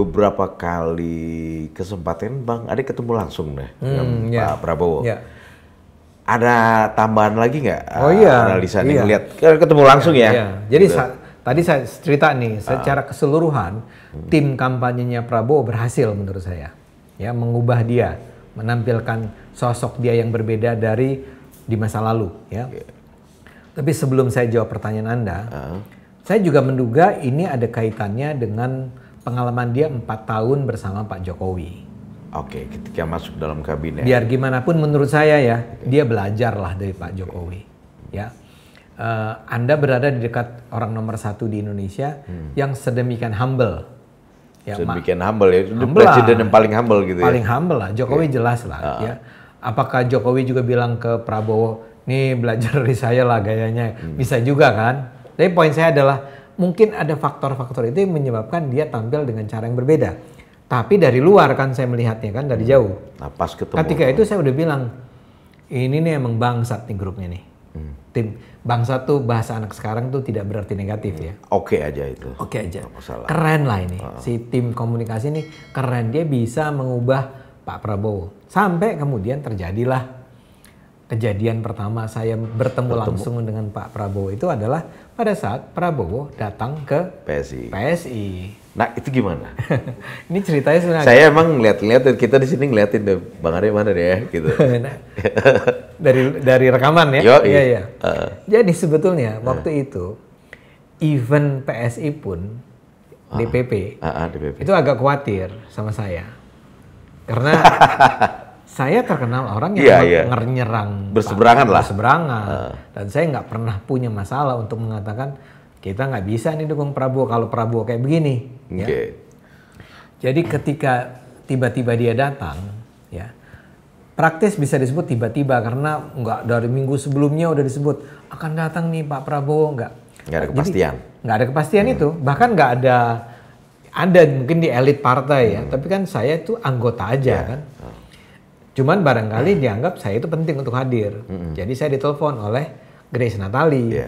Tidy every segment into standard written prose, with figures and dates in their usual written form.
beberapa kali kesempatan Bang Ade ketemu langsung deh dengan Pak Prabowo. Ada tambahan lagi nggak? Analisa nih lihat ketemu langsung ya. Jadi tadi saya cerita nih, secara keseluruhan tim kampanyenya Prabowo berhasil menurut saya, ya mengubah dia, menampilkan sosok dia yang berbeda dari di masa lalu, ya. Tapi sebelum saya jawab pertanyaan Anda, saya juga menduga ini ada kaitannya dengan pengalaman dia 4 tahun bersama Pak Jokowi. Oke, ketika masuk dalam kabinet. Biar gimana pun menurut saya ya, dia belajar lah dari Pak Jokowi. Ya, Anda berada di dekat orang nomor 1 di Indonesia yang sedemikian humble. Ya, sedemikian humble ya, presiden yang paling humble gitu ya. Paling humble lah, Jokowi jelas lah. Ya, apakah Jokowi juga bilang ke Prabowo, nih belajar dari saya lah gayanya, bisa juga kan? Tapi poin saya adalah mungkin ada faktor-faktor itu yang menyebabkan dia tampil dengan cara yang berbeda. Tapi dari luar kan saya melihatnya kan dari jauh. Nah, pas ketemu. Ketika itu saya udah bilang, ini nih emang bangsat nih grupnya nih. Tim bangsat tuh bahasa anak sekarang tuh tidak berarti negatif ya. Oke aja itu. Oke aja. Keren lah ini. Si tim komunikasi ini keren, dia bisa mengubah Pak Prabowo. Sampai kemudian terjadilah kejadian pertama saya bertemu langsung dengan Pak Prabowo itu adalah pada saat Prabowo datang ke PSI. Nah itu gimana? Ini ceritanya sebenarnya. Saya emang ngeliat kita di sini ngeliatin deh, Bang Ade mana deh ya gitu. dari rekaman ya. Iya. Jadi sebetulnya waktu itu event PSI pun DPP itu agak khawatir sama saya karena saya terkenal orang yang nyerang berseberangan lah. Dan saya nggak pernah punya masalah untuk mengatakan kita nggak bisa nih dukung Prabowo kalau Prabowo kayak begini. Ya. Jadi ketika tiba-tiba dia datang, ya praktis bisa disebut tiba-tiba karena nggak dari minggu sebelumnya udah disebut akan datang nih Pak Prabowo, nggak ada kepastian. Nggak ada kepastian itu, bahkan nggak ada mungkin di elit partai ya, tapi kan saya tuh anggota aja kan. Cuman barangkali dianggap saya itu penting untuk hadir. Jadi saya ditelepon oleh Grace Natali.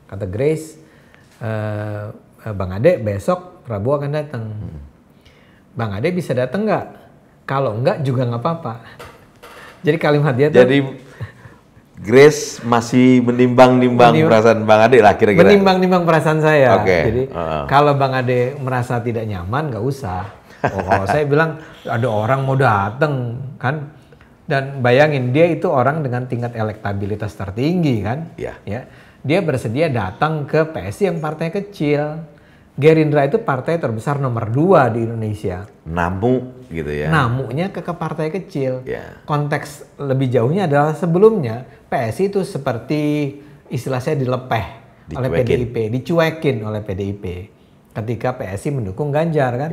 Kata Grace, Bang Ade besok Prabowo akan datang. Bang Ade bisa datang nggak? Kalau enggak juga nggak apa-apa. Jadi kalimat dia tuh. Jadi Grace masih menimbang-nimbang perasaan Bang Ade lah kira-kira. Menimbang-nimbang perasaan saya. Okay. Jadi kalau Bang Ade merasa tidak nyaman nggak usah. Kalau saya bilang ada orang mau datang kan. Dan bayangin dia itu orang dengan tingkat elektabilitas tertinggi kan, ya. Dia bersedia datang ke PSI yang partai kecil. Gerindra itu partai terbesar nomor 2 di Indonesia. Namu gitu ya. Namunya ke partai kecil. Konteks lebih jauhnya adalah sebelumnya PSI itu seperti istilah saya dilepeh oleh PDIP, dicuekin oleh PDIP. Ketika PSI mendukung Ganjar kan.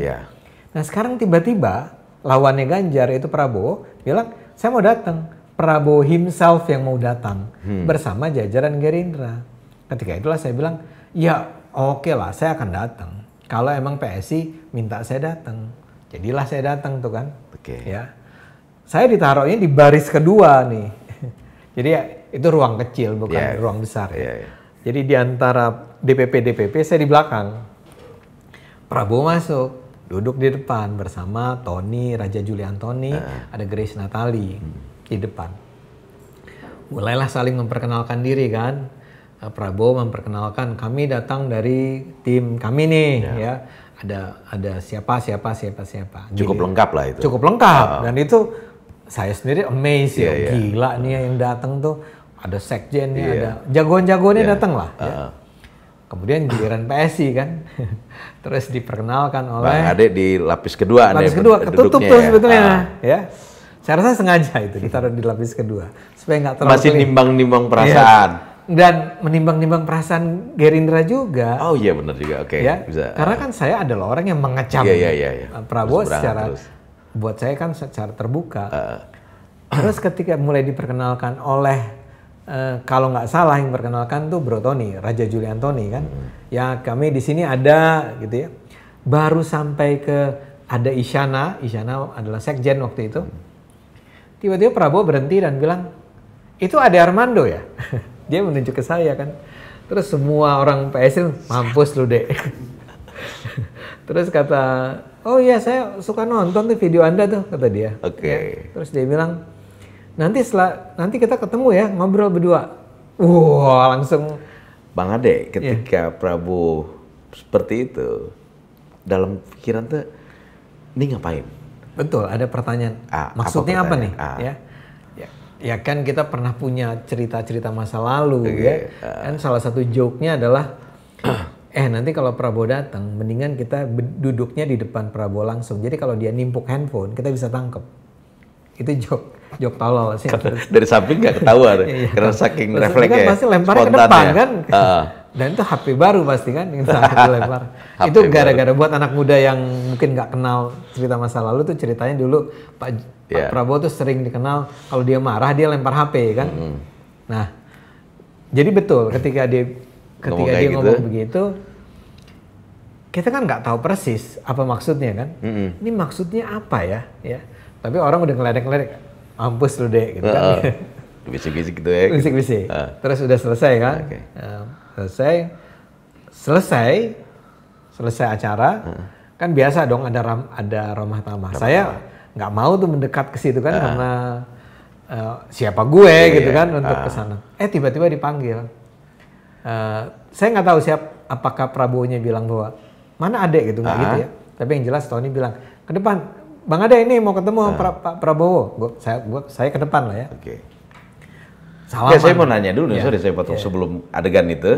Nah sekarang tiba-tiba lawannya Ganjar itu Prabowo bilang, saya mau datang. Prabowo himself yang mau datang bersama jajaran Gerindra. Ketika itulah saya bilang, ya oke lah saya akan datang. Kalau emang PSI minta saya datang. Jadilah saya datang tuh kan. Ya. Saya ditaruhnya di baris kedua nih. Jadi ya, itu ruang kecil bukan ruang besar ya. Jadi di antara DPP saya di belakang. Prabowo masuk. Duduk di depan bersama Tony, Raja Juli Antoni, ada Grace Natali di depan. Mulailah saling memperkenalkan diri kan. Prabowo memperkenalkan kami datang dari tim kami nih ya. Ada siapa. Cukup lengkap lah itu. Cukup lengkap dan itu saya sendiri amazed ya. Gila nih yang datang tuh ada sekjennya, ada jagoan-jagoannya datang lah. Kemudian giliran PSI kan, terus diperkenalkan oleh Bang Ade di lapis kedua. Lapis kedua ketutup tuh sebetulnya, ya. Saya rasa sengaja itu ditaruh di lapis kedua supaya nggak terlalu. Masih nimbang-nimbang perasaan. Dan menimbang-nimbang perasaan Gerindra juga. Oh iya benar juga, oke. Bisa. Karena kan saya adalah orang yang mengecam Prabowo secara, buat saya kan secara terbuka. Terus ketika mulai diperkenalkan oleh kalau nggak salah yang perkenalkan tuh Bro Tony, Raja Juli Antoni kan. Ya kami di sini ada gitu ya. Baru sampai ke ada Isyana adalah sekjen waktu itu. Tiba-tiba Prabowo berhenti dan bilang, "Itu Ade Armando ya?" Dia menunjuk ke saya kan. Terus semua orang PSI, "Mampus lu, Dek." Terus kata oh iya saya suka nonton tuh video Anda tuh, kata dia. Oke. Ya. Terus dia bilang, nanti kita ketemu ya, ngobrol berdua. Langsung. Bang Ade, ketika Prabowo seperti itu, dalam pikiran tuh, ini ngapain? Betul, ada pertanyaan. Maksudnya apa nih? Ya kan kita pernah punya cerita-cerita masa lalu ya. Kan salah satu joke-nya adalah, nanti kalau Prabowo datang, mendingan kita duduknya di depan Prabowo langsung. Jadi kalau dia nimpuk handphone, kita bisa tangkep. Itu joke tolol sih. Dari samping nggak ketahuan, karena saking refleksnya. Kan pasti lemparnya ke depan kan. Dan itu HP baru pasti kan, dilempar. Itu gara-gara buat anak muda yang mungkin nggak kenal cerita masa lalu tuh, ceritanya dulu Pak Prabowo tuh sering dikenal kalau dia marah dia lempar HP kan. Nah, jadi betul ketika dia ngomong begitu, kita kan nggak tahu persis apa maksudnya kan. Ini maksudnya apa ya? Tapi orang udah ngeledek-ngeledek, mampus lu deh gitu kan. Bisik-bisik gitu ya. Bisik-bisik. Terus udah selesai kan. Selesai acara. Kan biasa dong ada ramah tamah. Saya nggak mau tuh mendekat ke situ kan karena siapa gue gitu kan untuk kesana. Tiba-tiba dipanggil. Saya nggak tahu apakah Prabowo-nya bilang bahwa mana Ade gitu, nggak gitu ya. Tapi yang jelas Tony bilang ke depan, Bang Ade ini mau ketemu Pak Prabowo. Saya ke depan lah ya. Oke. Saya mau nanya dulu, sorry saya potong sebelum adegan itu,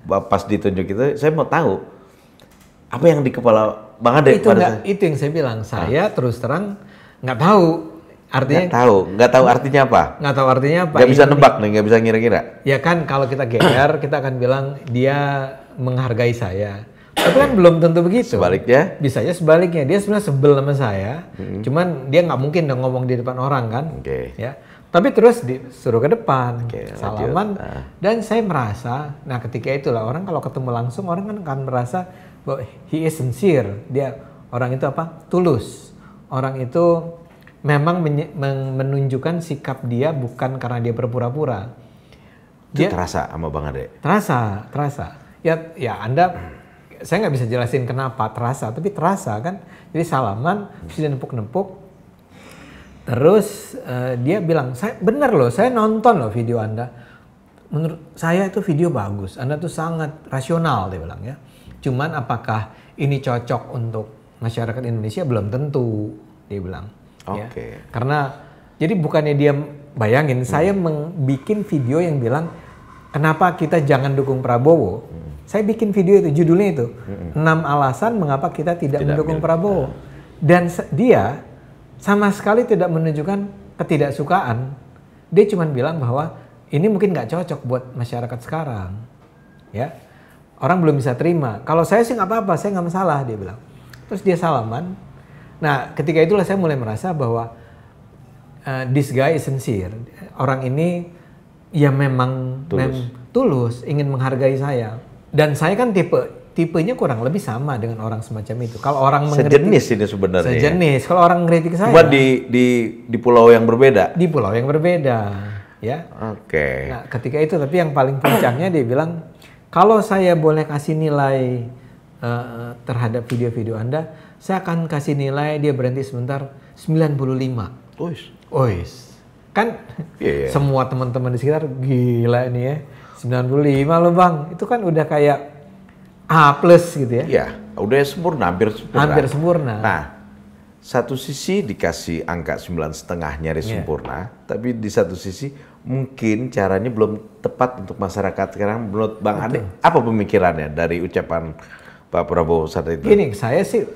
pas ditunjuk itu, saya mau tahu apa yang di kepala Bang Ade. Itu yang saya bilang, saya terus terang nggak tahu. Artinya nggak tahu artinya apa? Nggak tahu artinya apa? Nggak bisa nebak nih, nggak bisa ngira-ngira. Ya kan kalau kita GR kita akan bilang dia menghargai saya. Tapi kan belum tentu begitu. Sebaliknya? Bisanya sebaliknya, dia sebenarnya sebel sama saya. Cuman dia nggak mungkin dong ngomong di depan orang kan. Ya. Tapi terus disuruh ke depan, salaman. Dan saya merasa, nah ketika itulah orang kalau ketemu langsung orang kan akan merasa bahwa he is sincere. Dia orang itu apa? Tulus. Orang itu memang menunjukkan sikap dia bukan karena dia berpura-pura. Itu terasa sama Bang Ade? Terasa. Ya Anda, saya nggak bisa jelasin kenapa terasa, tapi terasa kan. Jadi salaman, terus dia nempuk-nempuk. Terus dia bilang, bener loh, saya nonton loh video Anda. Menurut saya itu video bagus, Anda tuh sangat rasional, dia bilang ya. Cuman apakah ini cocok untuk masyarakat Indonesia? Belum tentu, dia bilang. Ya. Karena, jadi bukannya dia bayangin, saya bikin video yang bilang, kenapa kita jangan dukung Prabowo? Saya bikin video itu, judulnya itu, 6 alasan mengapa kita tidak mendukung Prabowo. Dan dia sama sekali tidak menunjukkan ketidaksukaan. Dia cuma bilang bahwa ini mungkin nggak cocok buat masyarakat sekarang. Ya, orang belum bisa terima. Kalau saya sih nggak apa-apa, saya nggak masalah, dia bilang. Terus dia salaman. Nah, ketika itulah saya mulai merasa bahwa this guy is sincere. Orang ini ya memang tulus, ingin menghargai saya. Dan saya kan tipenya kurang lebih sama dengan orang semacam itu. Kalau orang sejenis ini sebenarnya. Sejenis. Kalau orang mengkritik saya. Cuma di pulau yang berbeda. Di pulau yang berbeda, ya. Nah, ketika itu tapi yang paling puncaknya dia bilang, kalau saya boleh kasih nilai terhadap video-video Anda, saya akan kasih nilai dia berhenti sebentar 95. Ois. Kan semua teman-teman di sekitar gila ini ya. 95 loh Bang. Itu kan udah kayak A+ gitu ya. Iya, udah sempurna, hampir sempurna. Hampir sempurna. Nah, satu sisi dikasih angka 9,5 nyaris sempurna, tapi di satu sisi mungkin caranya belum tepat untuk masyarakat sekarang. Menurut Bang Ade, apa pemikirannya dari ucapan Pak Prabowo saat itu? Gini, saya sih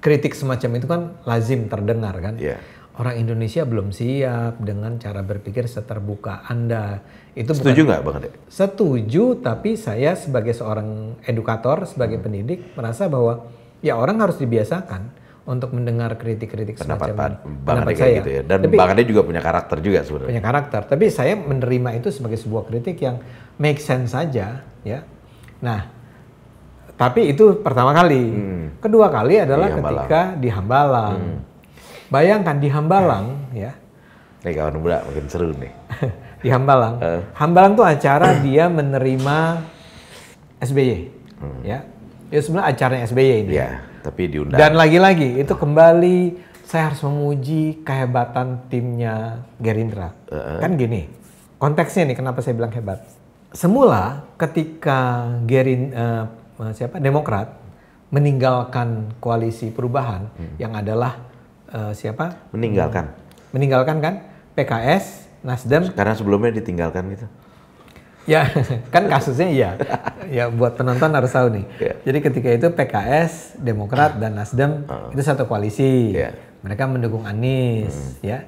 kritik semacam itu kan lazim terdengar kan. Orang Indonesia belum siap dengan cara berpikir seterbuka Anda. Itu setuju nggak Bang Ade? Setuju, tapi saya sebagai seorang edukator, sebagai pendidik merasa bahwa ya orang harus dibiasakan untuk mendengar kritik-kritik semacam Bang Ade kayak gitu ya. Dan tapi, Bang Ade juga punya karakter juga sebenarnya. Punya karakter, tapi saya menerima itu sebagai sebuah kritik yang make sense saja, ya. Nah, tapi itu pertama kali. Kedua kali adalah ketika di Hambalang. Bayangkan di Hambalang, ya. Nih kawan muda makin seru nih. Di Hambalang. Hambalang tuh acara dia menerima SBY, ya. Itu sebenarnya acaranya SBY ini. tapi diundang. Dan lagi-lagi itu kembali saya harus memuji kehebatan timnya Gerindra. Kan gini, konteksnya nih kenapa saya bilang hebat. Semula ketika Demokrat meninggalkan koalisi perubahan yang adalah meninggalkan kan PKS, Nasdem. Karena sebelumnya ditinggalkan gitu. Ya, kan kasusnya iya. Ya buat penonton harus tahu nih. Jadi ketika itu PKS, Demokrat dan Nasdem itu satu koalisi. Mereka mendukung Anies, ya.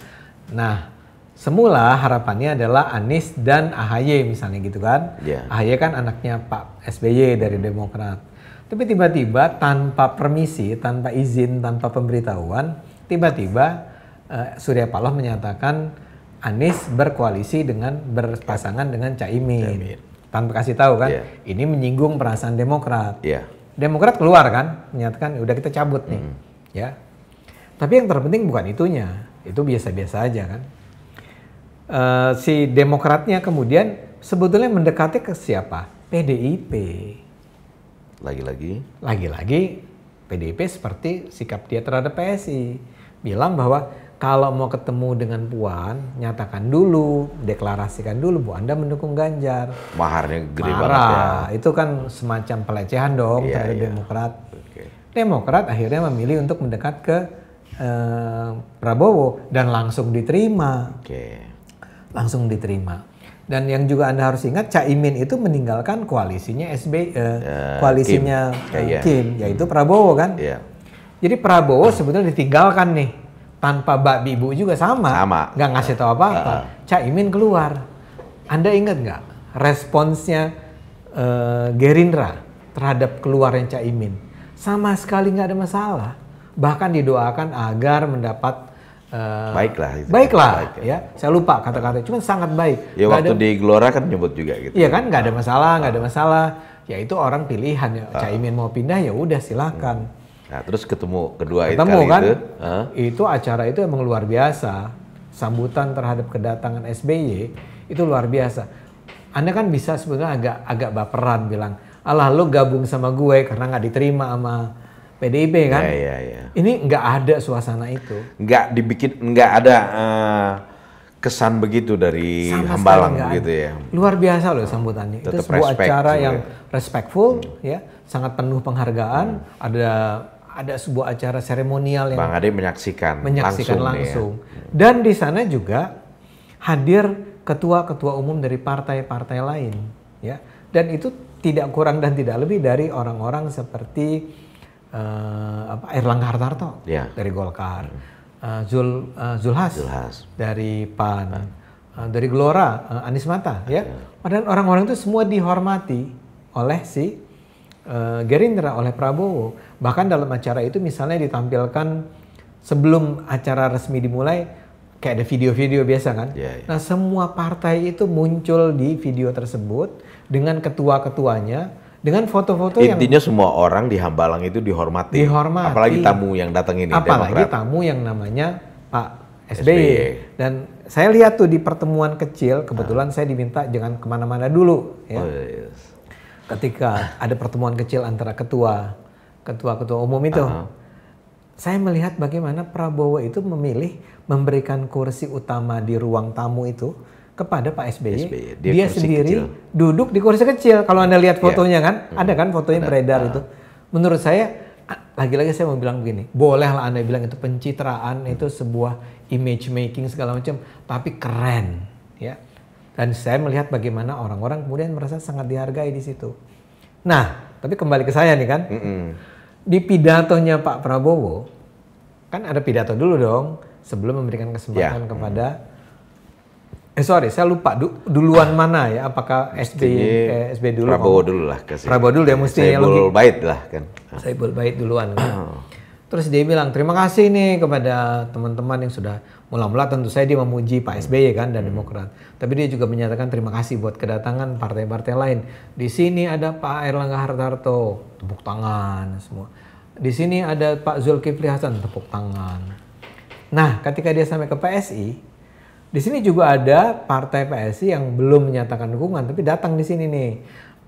Nah, semula harapannya adalah Anies dan AHY misalnya gitu kan. AHY kan anaknya Pak SBY dari Demokrat. Tapi tiba-tiba tanpa permisi, tanpa izin, tanpa pemberitahuan, tiba-tiba Surya Paloh menyatakan Anies berkoalisi berpasangan dengan Caimin. Tanpa kasih tahu kan, ini menyinggung perasaan Demokrat. Demokrat keluar kan, menyatakan udah kita cabut nih. Ya. Tapi yang terpenting bukan itunya, itu biasa-biasa aja kan. Si Demokratnya kemudian sebetulnya mendekati ke siapa? PDIP. Lagi-lagi PDIP seperti sikap dia terhadap PSI. Bilang bahwa kalau mau ketemu dengan Puan, nyatakan dulu, deklarasikan dulu bahwa Anda mendukung Ganjar. Maharnya gede banget ya. Itu kan semacam pelecehan dong terhadap Demokrat. Demokrat akhirnya memilih untuk mendekat ke Prabowo dan langsung diterima. Langsung diterima. Dan yang juga Anda harus ingat, Caimin itu meninggalkan koalisinya koalisinya Kim, yaitu Prabowo kan. Jadi Prabowo sebetulnya ditinggalkan nih. Tanpa babi ibu juga sama. Nggak ngasih tahu apa-apa. Caimin keluar. Anda ingat nggak responsnya Gerindra terhadap keluarnya Caimin? Sama sekali nggak ada masalah. Bahkan didoakan agar mendapat baiklah ya. Saya lupa kata-kata, cuma sangat baik. Ya waktu di Gelora kan nyebut juga gitu. Iya kan, nggak ada masalah. Ya itu orang pilihan ya. Caimin mau pindah ya udah silakan. Nah, terus ketemu kedua kan, itu acara itu emang luar biasa. Sambutan terhadap kedatangan SBY itu luar biasa. Anda kan bisa sebetulnya agak baperan bilang, alah lo gabung sama gue karena nggak diterima sama PDIP kan? Ini nggak ada suasana itu. Nggak ada kesan begitu dari Hambalang gitu ya. Luar biasa loh sambutannya. Tetap itu sebuah acara yang respectful, ya, sangat penuh penghargaan. Ada sebuah acara seremonial yang Bang Ade menyaksikan langsung. Ya. Dan di sana juga hadir ketua-ketua umum dari partai-partai lain, ya. Dan itu tidak kurang dan tidak lebih dari orang-orang seperti Airlangga Hartarto dari Golkar, Zulhas dari PAN, dari Gelora Anies Mata, ya. Padahal orang-orang itu semua dihormati oleh si Gerindra, oleh Prabowo. Bahkan dalam acara itu misalnya ditampilkan sebelum acara resmi dimulai kayak ada video-video biasa kan. Nah semua partai itu muncul di video tersebut dengan ketua-ketuanya, dengan foto-foto yang intinya semua orang di Hambalang itu dihormati. Apalagi tamu yang datang ini. Apalagi tamu yang namanya Pak SBY. Dan saya lihat tuh di pertemuan kecil, kebetulan saya diminta jangan kemana-mana dulu. Ya. Ketika ada pertemuan kecil antara ketua umum itu, saya melihat bagaimana Prabowo itu memilih memberikan kursi utama di ruang tamu itu kepada Pak SBY. Dia sendiri duduk di kursi kecil. Kalau Anda lihat fotonya kan, ada kan fotonya beredar itu. Menurut saya, lagi-lagi saya mau bilang begini, bolehlah Anda bilang itu pencitraan, itu sebuah image making segala macam, tapi keren, ya. Dan saya melihat bagaimana orang-orang kemudian merasa sangat dihargai di situ. Nah, tapi kembali ke saya nih kan. Di pidatonya Pak Prabowo, kan ada pidato dulu dong sebelum memberikan kesempatan kepada saya lupa duluan mana ya, apakah SBY dulu? Prabowo dulu lah. Prabowo dulu ya mestinya. Saiful Bait lah kan. Saiful Bait duluan. Terus dia bilang terima kasih nih kepada teman-teman yang sudah mula-mula, tentu saya dia memuji Pak SBY kan dan Demokrat. Tapi dia juga menyatakan terima kasih buat kedatangan partai-partai lain. Di sini ada Pak Airlangga Hartarto, tepuk tangan semua. Di sini ada Pak Zulkifli Hasan, tepuk tangan. Nah, ketika dia sampai ke PSI, di sini juga ada partai PSI yang belum menyatakan dukungan tapi datang di sini nih.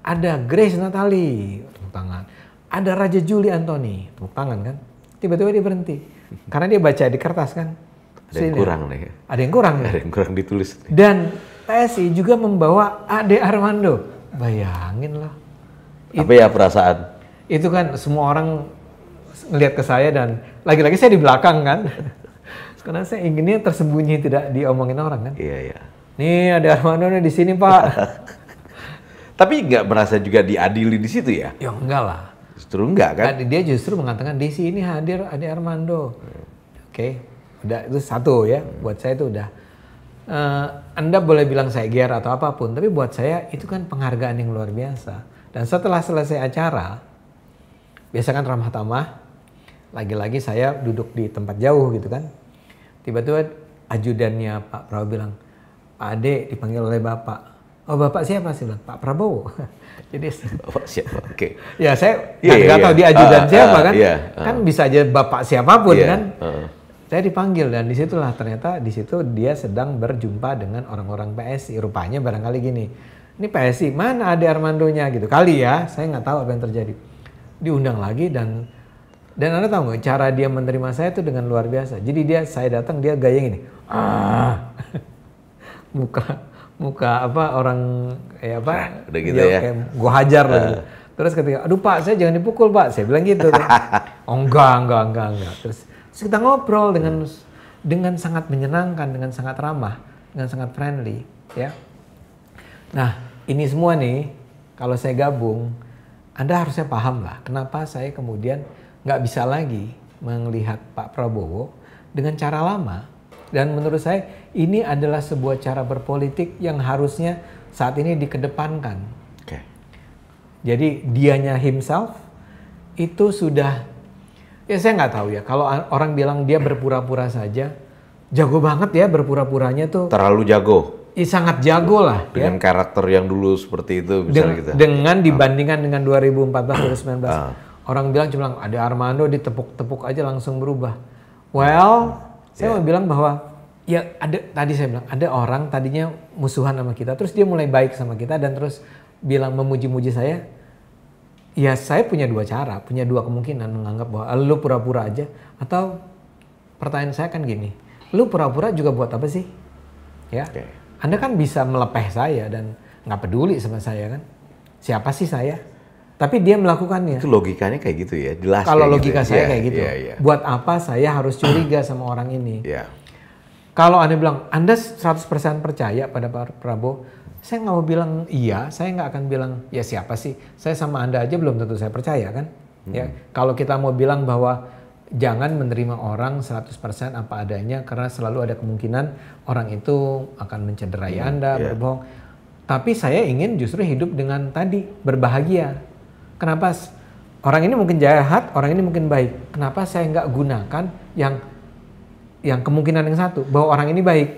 Ada Grace Natali, tepuk tangan. ada Raja Juli Antoni, tepuk tangan kan. Tiba-tiba dia berhenti. Karena dia baca di kertas kan. Ada yang kurang nih. Ada yang kurang. Ada yang kurang ditulis. Dan PSI juga membawa Ade Armando. Bayangin loh. Apa ya perasaan? Itu kan semua orang ngelihat ke saya dan lagi-lagi saya di belakang kan. Karena saya inginnya tersembunyi, tidak diomongin orang kan. Iya, iya. Nih Ade Armando nih di sini Pak. Tapi nggak merasa juga diadili di situ ya? Ya enggak lah. Justru enggak kan? Dia justru mengatakan di sini hadir Ade Armando. Oke, udah itu satu ya. Buat saya itu udah. Anda boleh bilang saya GR atau apapun, tapi buat saya itu kan penghargaan yang luar biasa. Dan setelah selesai acara, biasa kan ramah tamah. Lagi-lagi saya duduk di tempat jauh gitu kan. Tiba-tiba ajudannya Pak Prabowo bilang, Pak Ade dipanggil oleh Bapak. Oh Bapak siapa sih? Bilang, Pak Prabowo. Jadi Bapak siapa? Oke. Ya saya nggak tahu dia ajudan siapa kan. Kan bisa aja Bapak siapapun kan. Saya dipanggil dan disitulah ternyata di situ dia sedang berjumpa dengan orang-orang PSI. Rupanya barangkali gini, ini PSI mana Ade Armandonya gitu. Kali ya, saya nggak tahu apa yang terjadi. Diundang lagi dan Anda tahu nggak cara dia menerima saya itu dengan luar biasa. Jadi saya datang dia gaya gini, muka apa orang kayak apa? Udah gitu ya. Kayak gua hajar lah. Gitu. Terus ketika, aduh Pak saya jangan dipukul Pak, saya bilang gitu. Oh enggak. Terus kita ngobrol dengan sangat menyenangkan, dengan sangat ramah, dengan sangat friendly, ya. Nah, ini semua nih, kalau saya gabung, Anda harusnya paham lah, kenapa saya kemudian nggak bisa lagi melihat Pak Prabowo dengan cara lama. Dan menurut saya, ini adalah sebuah cara berpolitik yang harusnya saat ini dikedepankan. Okay. Jadi dianya himself itu sudah. Ya saya nggak tahu ya, kalau orang bilang dia berpura-pura saja, jago banget ya berpura-puranya tuh. Terlalu jago. Sangat jago lah. Dengan karakter yang dulu seperti itu misalnya gitu. Dengan dibandingkan dengan 2014-2019. Orang bilang cuma Ade Armando ditepuk-tepuk aja langsung berubah. Well, saya mau bilang bahwa ya tadi saya bilang ada orang tadinya musuhan sama kita, terus dia mulai baik sama kita dan terus bilang memuji-muji saya. Ya saya punya dua cara, punya dua kemungkinan menganggap bahwa lu pura-pura aja atau pertanyaan saya kan gini, lu pura-pura juga buat apa sih? Ya, Anda kan bisa melepeh saya dan nggak peduli sama saya kan? Siapa sih saya? Tapi dia melakukannya. Itu logikanya kayak gitu ya, jelas. Kalau logika gitu. saya kayak gitu, buat apa saya harus curiga sama orang ini? Kalau Anda bilang Anda 100% percaya pada Pak Prabowo, saya nggak mau bilang iya, saya nggak akan bilang ya siapa sih. Saya sama Anda aja belum tentu saya percaya kan. Ya, kalau kita mau bilang bahwa jangan menerima orang 100% apa adanya karena selalu ada kemungkinan orang itu akan mencederai Anda, berbohong. Tapi saya ingin justru hidup dengan tadi berbahagia. Kenapa orang ini mungkin jahat, orang ini mungkin baik. Kenapa saya nggak gunakan yang kemungkinan yang satu bahwa orang ini baik?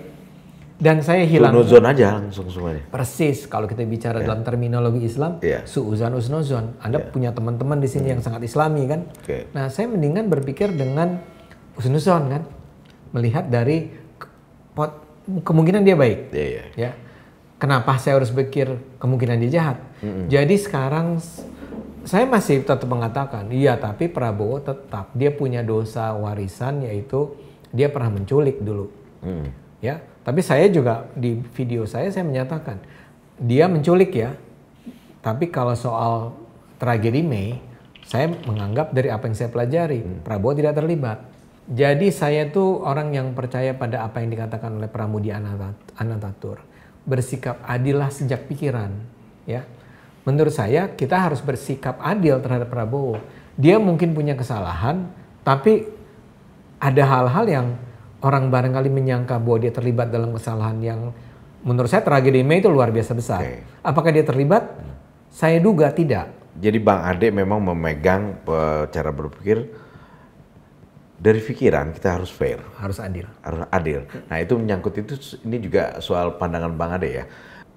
Dan saya hilang. Su'uzon aja langsung semuanya. Persis, kalau kita bicara dalam terminologi Islam, su'uzan usnuzon. Anda punya teman-teman di sini yang sangat Islami kan. Nah, saya mendingan berpikir dengan usnuzon kan, melihat dari kemungkinan dia baik. Ya, kenapa saya harus pikir kemungkinan dia jahat? Jadi sekarang saya masih tetap mengatakan, iya tapi Prabowo tetap dia punya dosa warisan yaitu dia pernah menculik dulu. Ya. Tapi saya juga di video saya menyatakan dia menculik ya. Tapi kalau soal tragedi Mei, saya menganggap dari apa yang saya pelajari, Prabowo tidak terlibat. Jadi saya tuh orang yang percaya pada apa yang dikatakan oleh Pramudi Anantatur. Bersikap adillah sejak pikiran. Ya, menurut saya kita harus bersikap adil terhadap Prabowo. Dia mungkin punya kesalahan, tapi ada hal-hal yang orang barangkali menyangka bahwa dia terlibat dalam kesalahan yang menurut saya tragedi Mei itu luar biasa besar. Apakah dia terlibat? Saya duga tidak. Jadi Bang Ade memang memegang cara berpikir dari pikiran kita harus fair. Harus adil. Harus adil. Nah itu menyangkut ini juga soal pandangan Bang Ade ya.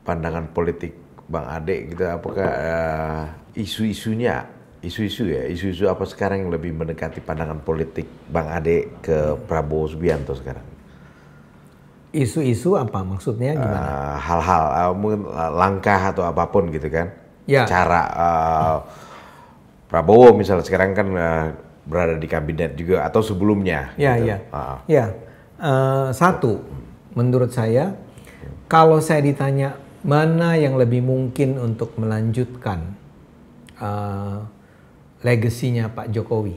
Pandangan politik Bang Ade gitu apakah isu-isu apa sekarang yang lebih mendekati pandangan politik Bang Ade ke Prabowo Subianto sekarang? Isu-isu apa maksudnya gimana? Hal-hal, mungkin langkah atau apapun gitu kan? Cara, Ya. Bang Ade. Cara, Cara, uh, Prabowo misalnya sekarang kan berada di kabinet juga atau sebelumnya. Ya, gitu. Ya. Satu, menurut saya, kalau saya ditanya mana yang lebih mungkin untuk melanjutkan legasinya Pak Jokowi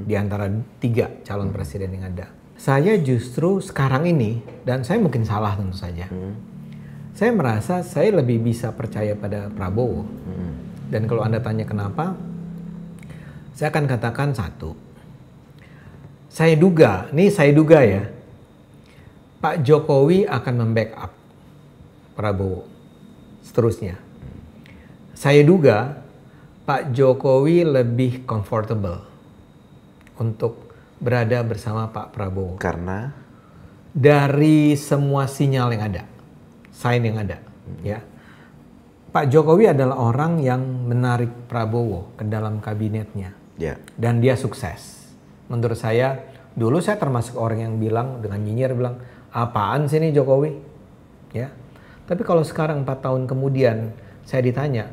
di antara 3 calon presiden yang ada, saya justru sekarang ini, dan saya mungkin salah tentu saja, saya merasa saya lebih bisa percaya pada Prabowo. Dan kalau Anda tanya kenapa, saya akan katakan satu. Saya duga ya, Pak Jokowi akan membackup Prabowo seterusnya. Saya duga Pak Jokowi lebih comfortable untuk berada bersama Pak Prabowo. Karena? Dari semua sinyal yang ada, sign yang ada, ya. Pak Jokowi adalah orang yang menarik Prabowo ke dalam kabinetnya, dan dia sukses. Menurut saya, dulu saya termasuk orang yang bilang dengan nyinyir bilang, apaan sih ini Jokowi, ya. Tapi kalau sekarang 4 tahun kemudian saya ditanya,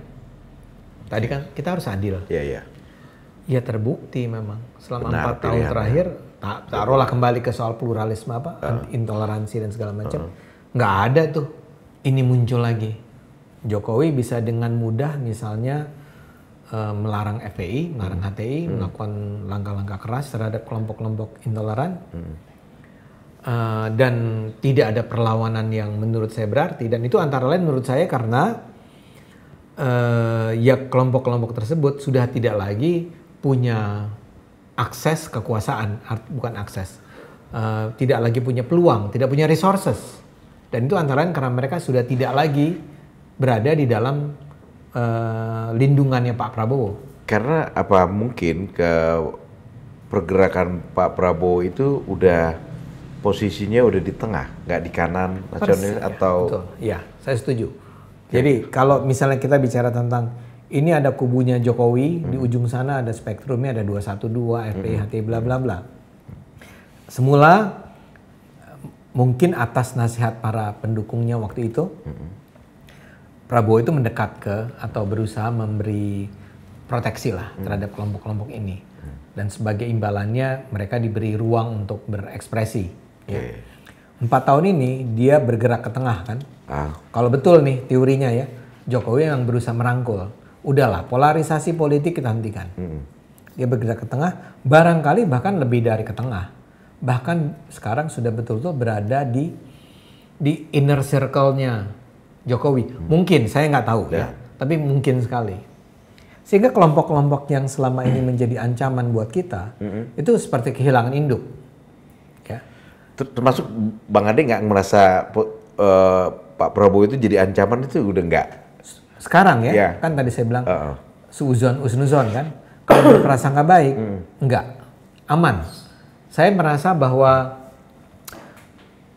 tadi kan kita harus adil. Ya terbukti memang selama 4 tahun terakhir, taruhlah kembali ke soal pluralisme intoleransi dan segala macam, nggak ada tuh ini muncul lagi. Jokowi bisa dengan mudah misalnya melarang FPI, melarang HTI, melakukan langkah-langkah keras terhadap kelompok-kelompok intoleran, dan tidak ada perlawanan yang menurut saya berarti. Dan itu antara lain menurut saya karena ya kelompok-kelompok tersebut sudah tidak lagi punya akses kekuasaan, bukan akses, tidak lagi punya peluang, tidak punya resources. Dan itu antara lain karena mereka sudah tidak lagi berada di dalam lindungannya Pak Prabowo. Karena apa mungkin ke pergerakan Pak Prabowo itu udah posisinya udah di tengah, nggak di kanan nasionalis atau? Betul. Ya, saya setuju. Jadi kalau misalnya kita bicara tentang ini ada kubunya Jokowi, di ujung sana ada spektrumnya, ada 212, FPI, HTI, bla bla bla. Semula mungkin atas nasihat para pendukungnya waktu itu, Prabowo itu mendekat ke atau berusaha memberi proteksi lah terhadap kelompok-kelompok ini. Dan sebagai imbalannya mereka diberi ruang untuk berekspresi. Ya. 4 tahun ini dia bergerak ke tengah kan. Kalau betul nih teorinya ya, Jokowi yang berusaha merangkul. Udahlah, polarisasi politik kita hentikan. Dia bergerak ke tengah, barangkali bahkan lebih dari ke tengah. Bahkan sekarang sudah betul-betul berada di inner circle-nya Jokowi. Mungkin, saya nggak tahu ya, tapi mungkin sekali. Sehingga kelompok-kelompok yang selama ini menjadi ancaman buat kita, itu seperti kehilangan induk. Ya. Termasuk Bang Ade nggak merasa Pak Prabowo itu jadi ancaman itu udah nggak? Sekarang ya, kan tadi saya bilang suuzon usnuzon kan. Kalau berprasangka baik, enggak, aman. Saya merasa bahwa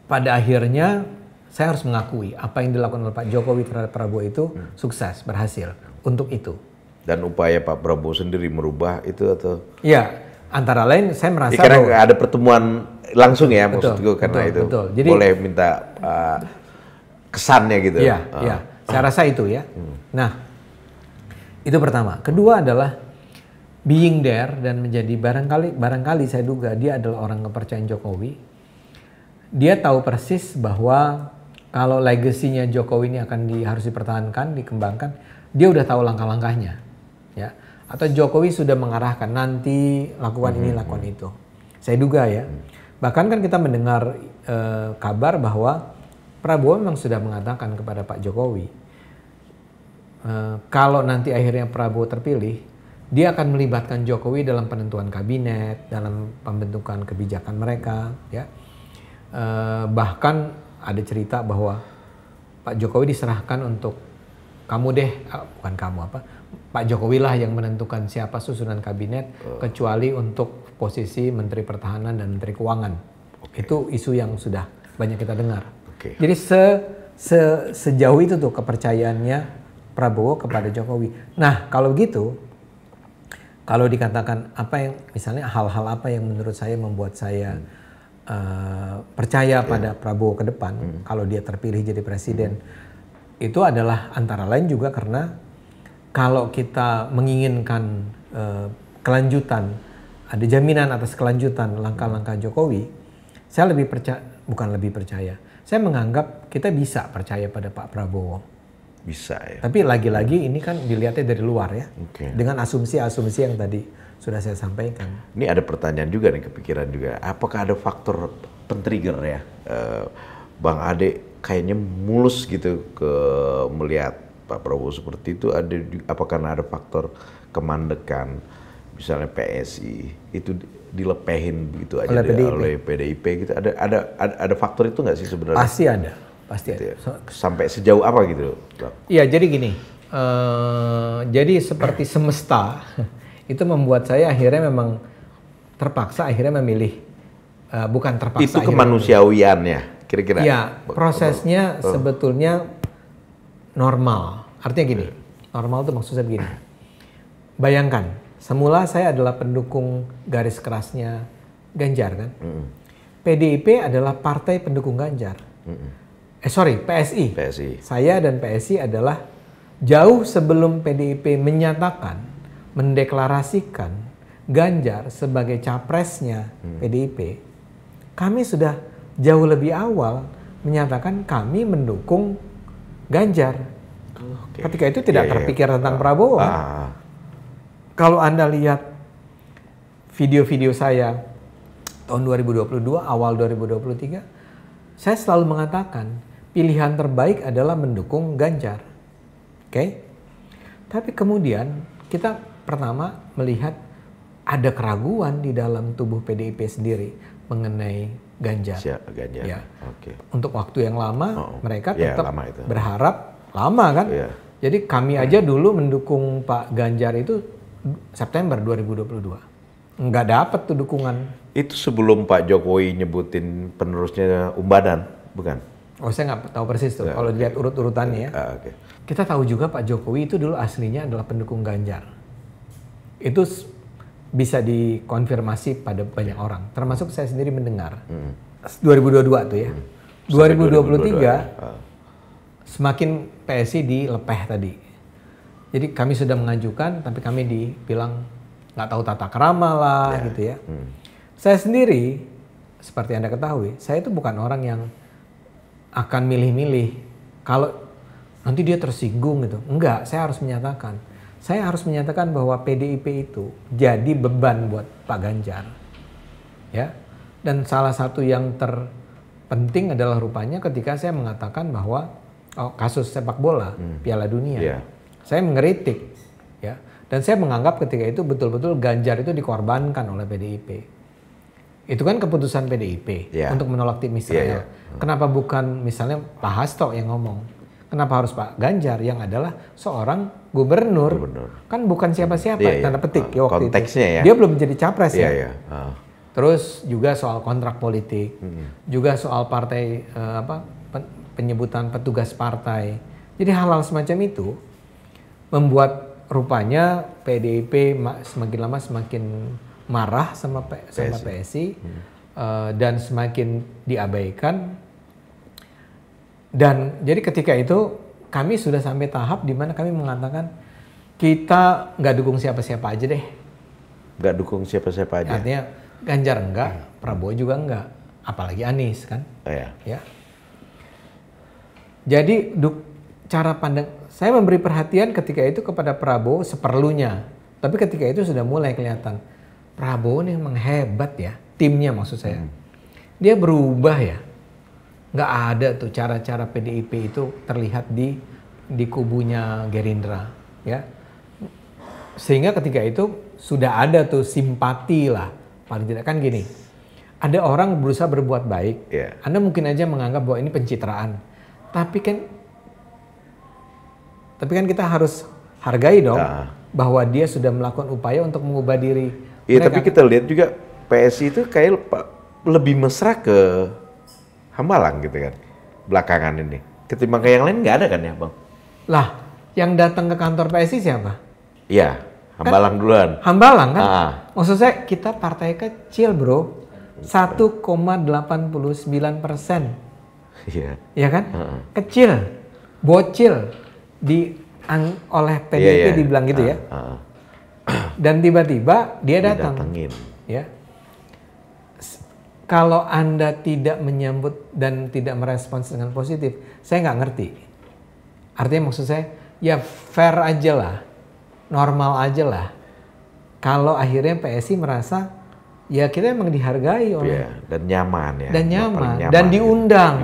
pada akhirnya saya harus mengakui apa yang dilakukan oleh Pak Jokowi terhadap Prabowo itu sukses, berhasil untuk itu. Dan upaya Pak Prabowo sendiri merubah itu atau? Ya, antara lain saya merasa karena bahwa ada pertemuan langsung ya, maksudku karena itu Jadi, boleh minta kesannya gitu. Iya, saya rasa itu ya. Nah, itu pertama. Kedua adalah being there dan menjadi barangkali saya duga dia adalah orang kepercayaan Jokowi. Dia tahu persis bahwa kalau legasinya Jokowi ini harus dipertahankan, dikembangkan, dia udah tahu langkah-langkahnya, ya. Atau Jokowi sudah mengarahkan nanti lakukan ini, lakukan itu. Saya duga ya. Bahkan kan kita mendengar kabar bahwa Prabowo memang sudah mengatakan kepada Pak Jokowi, kalau nanti akhirnya Prabowo terpilih, dia akan melibatkan Jokowi dalam penentuan kabinet, dalam pembentukan kebijakan mereka, ya. Bahkan ada cerita bahwa Pak Jokowi diserahkan untuk kamu deh, bukan kamu Pak Jokowi lah yang menentukan siapa susunan kabinet, kecuali untuk posisi Menteri Pertahanan dan Menteri Keuangan. Itu isu yang sudah banyak kita dengar. Jadi sejauh itu tuh kepercayaannya Prabowo kepada Jokowi. Nah kalau gitu, kalau dikatakan apa yang misalnya hal-hal apa yang menurut saya membuat saya percaya pada Prabowo ke depan kalau dia terpilih jadi presiden, itu adalah antara lain juga karena kalau kita menginginkan kelanjutan, ada jaminan atas kelanjutan langkah-langkah Jokowi, saya lebih percaya, bukan lebih percaya, saya menganggap kita bisa percaya pada Pak Prabowo. Bisa ya. Tapi lagi-lagi ini kan dilihatnya dari luar ya, dengan asumsi-asumsi yang tadi sudah saya sampaikan. Ini ada pertanyaan juga nih, kepikiran juga. Apakah ada faktor pentrigger ya, Bang Ade kayaknya mulus gitu ke melihat Pak Prabowo seperti itu? Apakah ada faktor kemandekan, misalnya PSI itu dilepehin begitu aja oleh PDIP gitu? Ada faktor itu nggak sih sebenarnya? Pasti ada. Pasti gitu ya. Sampai sejauh apa gitu, Bang? Iya, jadi gini. Jadi seperti semesta itu membuat saya akhirnya memang terpaksa akhirnya memilih, bukan terpaksa. Itu kemanusiawiannya, kira-kira? Iya, prosesnya sebetulnya normal. Artinya gini, normal itu maksudnya begini. Bayangkan, semula saya adalah pendukung garis kerasnya Ganjar kan. PDIP adalah partai pendukung Ganjar. PSI. Saya dan PSI adalah jauh sebelum PDIP menyatakan, mendeklarasikan Ganjar sebagai capresnya PDIP. Kami sudah jauh lebih awal menyatakan kami mendukung Ganjar. Ketika itu tidak terpikir tentang Prabowo. Kalau Anda lihat video-video saya tahun 2022, awal 2023, saya selalu mengatakan pilihan terbaik adalah mendukung Ganjar. Tapi kemudian kita pertama melihat ada keraguan di dalam tubuh PDIP sendiri mengenai Ganjar. Ya. Untuk waktu yang lama mereka tetap berharap lama kan. Jadi kami aja dulu mendukung Pak Ganjar itu September 2022. Nggak dapat tuh dukungan. Itu sebelum Pak Jokowi nyebutin penerusnya Umbadan, bukan? Oh, saya nggak tahu persis tuh. Kalau dilihat urut-urutannya ya. Kita tahu juga Pak Jokowi itu dulu aslinya adalah pendukung Ganjar. Itu bisa dikonfirmasi pada banyak orang. Termasuk saya sendiri mendengar. 2022 tuh ya. 2023 semakin PSI dilepeh tadi. Jadi kami sudah mengajukan, tapi kami dibilang nggak tahu tata krama lah gitu ya. Saya sendiri, seperti Anda ketahui, saya itu bukan orang yang akan milih-milih kalau nanti dia tersinggung gitu. Enggak, saya harus menyatakan. Saya harus menyatakan bahwa PDIP itu jadi beban buat Pak Ganjar. Ya. Dan salah satu yang terpenting adalah rupanya ketika saya mengatakan bahwa kasus sepak bola Piala Dunia. Saya mengkritik ya. Dan saya menganggap ketika itu betul-betul Ganjar itu dikorbankan oleh PDIP. Itu kan keputusan PDIP untuk menolak tim Israel. Kenapa bukan misalnya Pak Hasto yang ngomong? Kenapa harus Pak Ganjar yang adalah seorang gubernur? Kan bukan siapa-siapa, tanda petik waktu konteksnya itu. Dia belum menjadi capres ya. Terus juga soal kontrak politik, juga soal partai penyebutan petugas partai. Jadi hal-hal semacam itu membuat rupanya PDIP semakin lama semakin marah sama PSI dan semakin diabaikan. Dan jadi ketika itu kami sudah sampai tahap di mana kami mengatakan kita nggak dukung siapa-siapa aja deh. Nggak dukung siapa-siapa aja. Artinya Ganjar enggak, Prabowo juga enggak, apalagi Anies kan. Ya. Jadi cara pandang saya memberi perhatian ketika itu kepada Prabowo seperlunya. Tapi ketika itu sudah mulai kelihatan Prabowo ini memang hebat ya, timnya maksud saya. Dia berubah ya. Nggak ada tuh cara-cara PDIP itu terlihat di kubunya Gerindra ya. Sehingga ketika itu sudah ada tuh simpati lah. Paling tidak kan gini. Ada orang berusaha berbuat baik. Anda mungkin aja menganggap bahwa ini pencitraan. Tapi kan kita harus hargai dong bahwa dia sudah melakukan upaya untuk mengubah diri. Iya, tapi kita lihat juga PSI itu kayak lebih mesra ke Hambalang gitu kan belakangan ini. Ketimbang ke yang lain nggak ada kan ya, Bang? Lah, yang datang ke kantor PSI siapa? Iya, Hambalang kan, duluan. Hambalang kan? Maksud saya kita partai kecil, Bro. 1,89%. Iya. Iya kan? Kecil, bocil oleh PDIP dibilang gitu ya. Dan tiba-tiba dia datang. Ya. Kalau Anda tidak menyambut dan tidak merespons dengan positif, saya nggak ngerti. Artinya maksud saya, ya fair aja lah, normal aja lah. Kalau akhirnya PSI merasa, ya kita emang dihargai oleh dan nyaman ya. Dan nyaman. Dan diundang.